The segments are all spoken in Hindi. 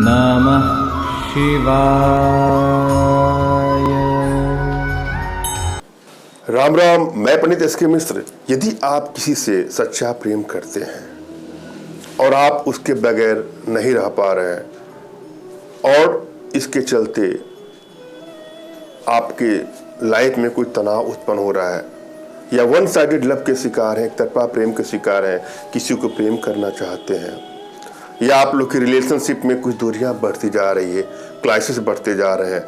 नमः शिवाय। राम राम। मैं पंडित एस के मिश्र। यदि आप किसी से सच्चा प्रेम करते हैं और आप उसके बगैर नहीं रह पा रहे हैं और इसके चलते आपके लाइफ में कोई तनाव उत्पन्न हो रहा है या वन साइडेड लव के शिकार हैं, एक तरफा प्रेम के शिकार हैं, किसी को प्रेम करना चाहते हैं या आप लोग की रिलेशनशिप में कुछ दूरियां बढ़ती जा रही है, क्राइसिस बढ़ते जा रहे हैं,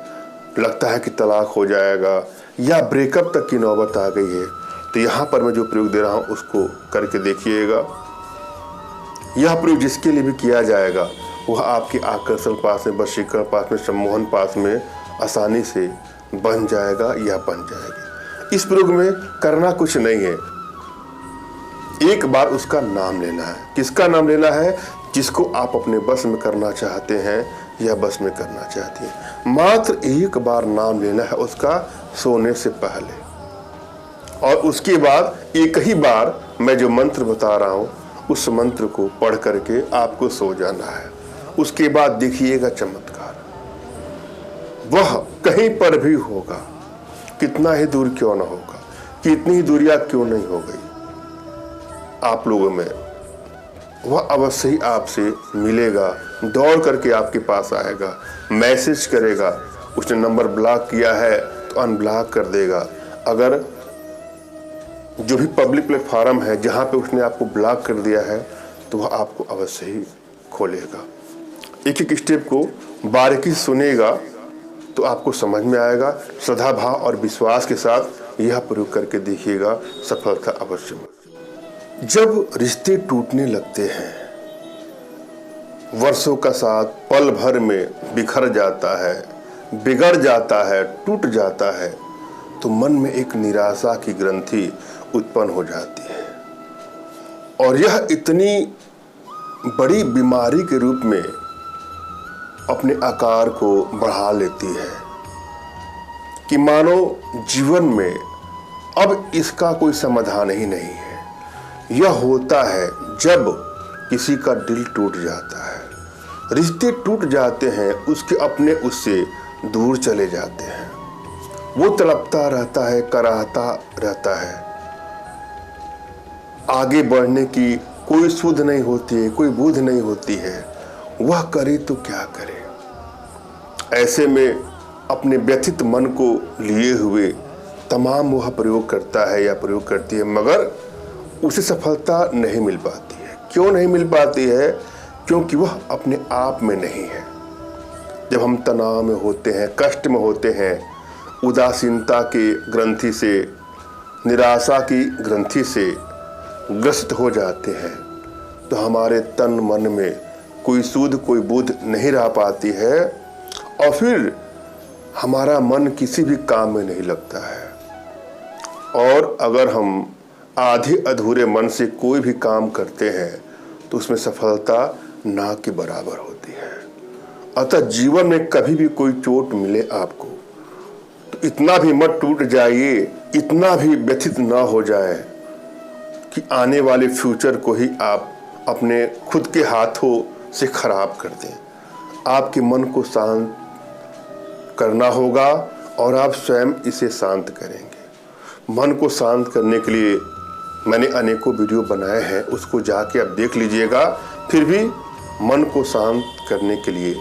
लगता है कि तलाक हो जाएगा या ब्रेकअप तक की नौबत आ गई है, तो यहाँ पर मैं जो प्रयोग दे रहा हूँ उसको करके देखिएगा। यह प्रयोग जिसके लिए भी किया जाएगा वह आपके आकर्षण पास में, वशीकरण पास में, सम्मोहन पास में आसानी से बन जाएगा या बन जाएगी। इस प्रयोग में करना कुछ नहीं है, एक बार उसका नाम लेना है। किसका नाम लेना है? जिसको आप अपने बस में करना चाहते हैं या बस में करना चाहती हैं। मात्र एक बार नाम लेना है उसका सोने से पहले, और उसके बाद एक ही बार मैं जो मंत्र बता रहा हूं उस मंत्र को पढ़ करके आपको सो जाना है। उसके बाद देखिएगा चमत्कार, वह कहीं पर भी होगा, कितना ही दूर क्यों ना होगा, कितनी ही दूरियां क्यों नहीं हो गई, आप लोगों में वह अवश्य ही आपसे मिलेगा, दौड़ करके आपके पास आएगा, मैसेज करेगा। उसने नंबर ब्लॉक किया है तो अनब्लॉक कर देगा। अगर जो भी पब्लिक प्लेटफॉर्म है जहां पे उसने आपको ब्लॉक कर दिया है तो वह आपको अवश्य ही खोलेगा। एक एक स्टेप को बारीकी से सुनेगा तो आपको समझ में आएगा। श्रद्धा भाव और विश्वास के साथ यह प्रयोग करके देखिएगा, सफलता अवश्य मिलेगी। जब रिश्ते टूटने लगते हैं, वर्षों का साथ पल भर में बिखर जाता है, बिगड़ जाता है, टूट जाता है, तो मन में एक निराशा की ग्रंथि उत्पन्न हो जाती है और यह इतनी बड़ी बीमारी के रूप में अपने आकार को बढ़ा लेती है कि मानो जीवन में अब इसका कोई समाधान ही नहीं है। यह होता है जब किसी का दिल टूट जाता है, रिश्ते टूट जाते हैं, उसके अपने उससे दूर चले जाते हैं, वो तड़पता रहता है, कराहता रहता है, आगे बढ़ने की कोई सुध नहीं होती है, कोई बुध नहीं होती है, वह करे तो क्या करे। ऐसे में अपने व्यथित मन को लिए हुए तमाम वह प्रयोग करता है या प्रयोग करती है, मगर उसे सफलता नहीं मिल पाती है। क्यों नहीं मिल पाती है? क्योंकि वह अपने आप में नहीं है। जब हम तनाव में होते हैं, कष्ट में होते हैं, उदासीनता की ग्रंथि से, निराशा की ग्रंथि से ग्रस्त हो जाते हैं, तो हमारे तन मन में कोई सूध, कोई बुध नहीं रह पाती है और फिर हमारा मन किसी भी काम में नहीं लगता है। और अगर हम आधे अधूरे मन से कोई भी काम करते हैं तो उसमें सफलता ना के बराबर होती है। अतः जीवन में कभी भी कोई चोट मिले आपको तो इतना भी मत टूट जाइए, इतना भी व्यथित ना हो जाए कि आने वाले फ्यूचर को ही आप अपने खुद के हाथों से खराब कर दें। आपके मन को शांत करना होगा और आप स्वयं इसे शांत करेंगे। मन को शांत करने के लिए मैंने अनेकों वीडियो बनाए हैं, उसको जाके आप देख लीजिएगा। फिर भी मन को शांत करने के लिए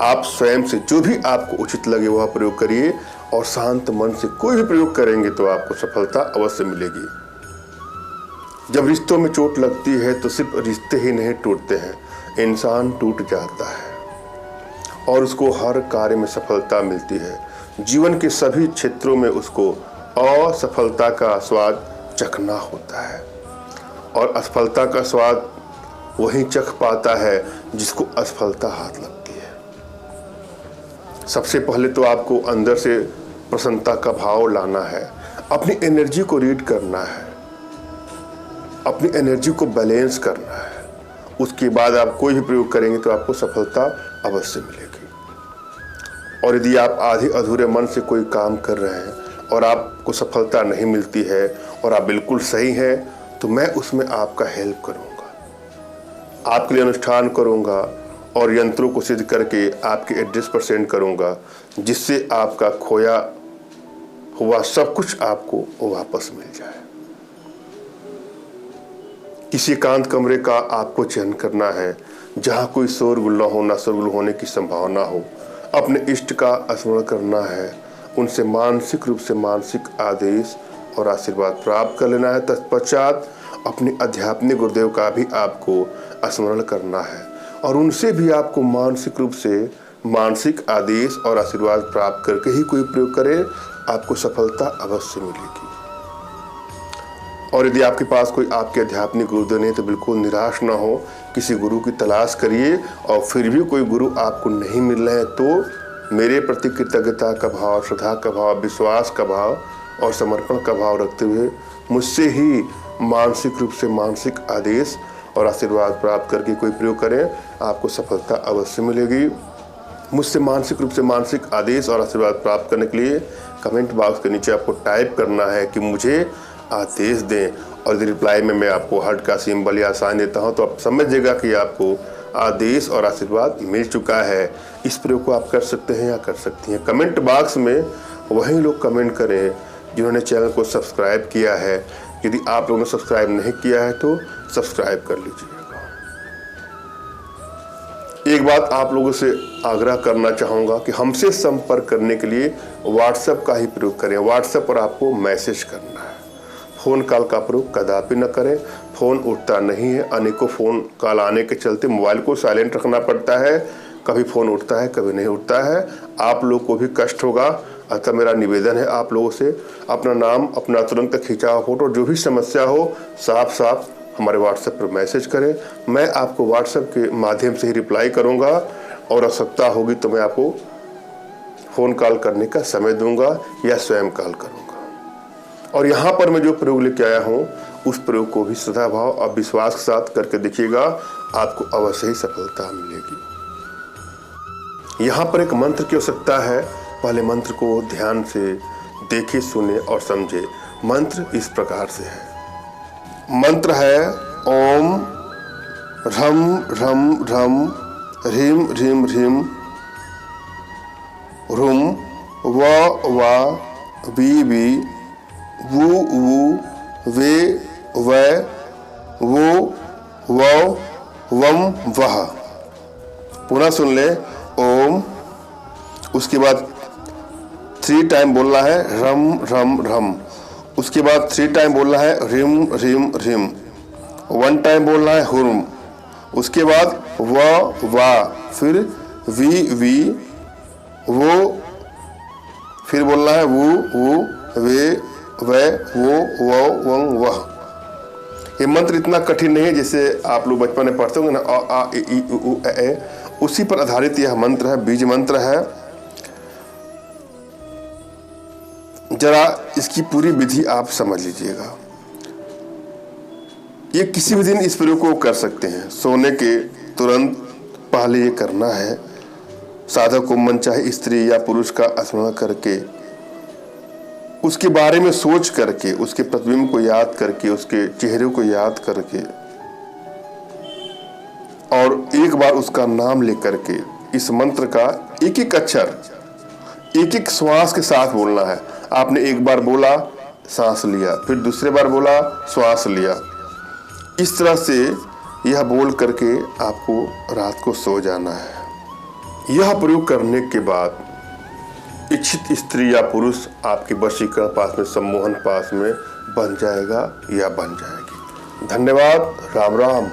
आप स्वयं से जो भी आपको उचित लगे वह प्रयोग करिए और शांत मन से कोई भी प्रयोग करेंगे तो आपको सफलता अवश्य मिलेगी। जब रिश्तों में चोट लगती है तो सिर्फ रिश्ते ही नहीं टूटते हैं, इंसान टूट जाता है और उसको हर कार्य में सफलता मिलती है। जीवन के सभी क्षेत्रों में उसको असफलता का स्वाद चखना होता है और असफलता का स्वाद वही चख पाता है जिसको असफलता हाथ लगती है। सबसे पहले तो आपको अंदर से प्रसन्नता का भाव लाना है, अपनी एनर्जी को रीड करना है, अपनी एनर्जी को बैलेंस करना है। उसके बाद आप कोई भी प्रयोग करेंगे तो आपको सफलता अवश्य मिलेगी। और यदि आप आधे अधूरे मन से कोई काम कर रहे हैं और आपको सफलता नहीं मिलती है और आप बिल्कुल सही हैं, तो मैं उसमें आपका हेल्प करूंगा। आपके लिए अनुष्ठान करूँगा और यंत्रों को सिद्ध करके आपके एड्रेस पर सेंड करूँगा, जिससे आपका खोया हुआ सब कुछ आपको वापस मिल जाए। किसी एकांत कमरे का आपको चयन करना है जहाँ कोई शोरगुल न हो, ना शोरगुल होने की संभावना हो। अपने इष्ट का स्मरण करना है, उनसे मानसिक रूप से मानसिक आदेश और आशीर्वाद प्राप्त कर लेना है। तत्पश्चात अपने आध्यात्मिक गुरुदेव का भी आपको स्मरण करना है और उनसे भी आपको मानसिक रूप से मानसिक आदेश और आशीर्वाद प्राप्त करके ही कोई प्रयोग करें, आपको सफलता अवश्य मिलेगी। और यदि आपके पास कोई आपके आध्यात्मिक गुरुदेव नहीं तो बिल्कुल निराश ना हो, किसी गुरु की तलाश करिए और फिर भी कोई गुरु आपको नहीं मिल रहे हैं तो मेरे प्रति कृतज्ञता का भाव, श्रद्धा का भाव, विश्वास का भाव और समर्पण का भाव रखते हुए मुझसे ही मानसिक रूप से मानसिक आदेश और आशीर्वाद प्राप्त करके कोई प्रयोग करें, आपको सफलता अवश्य मिलेगी। मुझसे मानसिक रूप से मानसिक आदेश और आशीर्वाद प्राप्त करने के लिए कमेंट बॉक्स के नीचे आपको टाइप करना है कि मुझे आदेश दें, और यदि रिप्लाई में मैं आपको हार्ट का सिंबल या साइन देता हूं तो आप समझिएगा कि आपको आदेश और आशीर्वाद मिल चुका है। इस प्रयोग को आप कर सकते हैं या कर सकती हैं। कमेंट बॉक्स में वही लोग कमेंट करें जिन्होंने चैनल को सब्सक्राइब किया है। यदि आप लोगों ने सब्सक्राइब नहीं किया है तो सब्सक्राइब कर लीजिएगा। एक बात आप लोगों से आग्रह करना चाहूँगा कि हमसे संपर्क करने के लिए व्हाट्सएप का ही प्रयोग करें। व्हाट्सएप पर आपको मैसेज करना है, फ़ोन कॉल का प्रयोग कदापि न करें। फ़ोन उठता नहीं है, अनेकों फ़ोन कॉल आने के चलते मोबाइल को साइलेंट रखना पड़ता है। कभी फ़ोन उठता है, कभी नहीं उठता है, आप लोग को भी कष्ट होगा। अतः मेरा निवेदन है आप लोगों से, अपना नाम, अपना तुरंत खींचा हुआ फोटो, जो भी समस्या हो साफ साफ हमारे व्हाट्सएप पर मैसेज करें। मैं आपको व्हाट्सएप के माध्यम से ही रिप्लाई करूंगा और आवश्यकता होगी तो मैं आपको फ़ोन कॉल करने का समय दूंगा या स्वयं कॉल करूंगा। और यहाँ पर मैं जो प्रयोग लेके आया हूँ उस प्रयोग को भी श्रद्धा भाव और विश्वास के साथ करके देखिएगा, आपको अवश्य ही सफलता मिलेगी। यहाँ पर एक मंत्र की आवश्यकता है। पहले मंत्र को ध्यान से देखे, सुने और समझे। मंत्र इस प्रकार से है। मंत्र है ओम ह्रम ह्रम ह्रम ह्रीम ह्रीम ह्रीम ह्रूम व वी वी वु वु वे वै वो वौ वम वह। पुनः सुन ले। ओम, उसके बाद 3 टाइम बोलना है ह्रम ह्रम ह्रम, उसके बाद 3 टाइम बोलना है ह्रीम ह्रीम ह्रीम, 1 टाइम बोलना है हुर्म, उसके बाद वा, फिर वी वो, फिर बोलना है वु वे वै वो वौ वं वह। ये मंत्र इतना कठिन नहीं है जैसे आप लोग बचपन में पढ़ते होंगे ना, अ आ इ उ ए, उसी पर आधारित यह मंत्र है, बीज मंत्र है। जरा इसकी पूरी विधि आप समझ लीजिएगा। ये किसी भी दिन इस प्रयोग को कर सकते हैं। सोने के तुरंत पहले ये करना है। साधक को मन चाहे स्त्री या पुरुष का स्मरण करके, उसके बारे में सोच करके, उसके प्रतिबिंब को याद करके, उसके चेहरे को याद करके और एक बार उसका नाम लेकर के इस मंत्र का एक एक अक्षर एक एक श्वास के साथ बोलना है। आपने एक बार बोला, सांस लिया, फिर दूसरे बार बोला, श्वास लिया। इस तरह से यह बोल करके आपको रात को सो जाना है। यह प्रयोग करने के बाद इच्छित स्त्री या पुरुष आपके वशीकरण पास में, सम्मोहन पास में बन जाएगा या बन जाएगी। धन्यवाद। राम राम।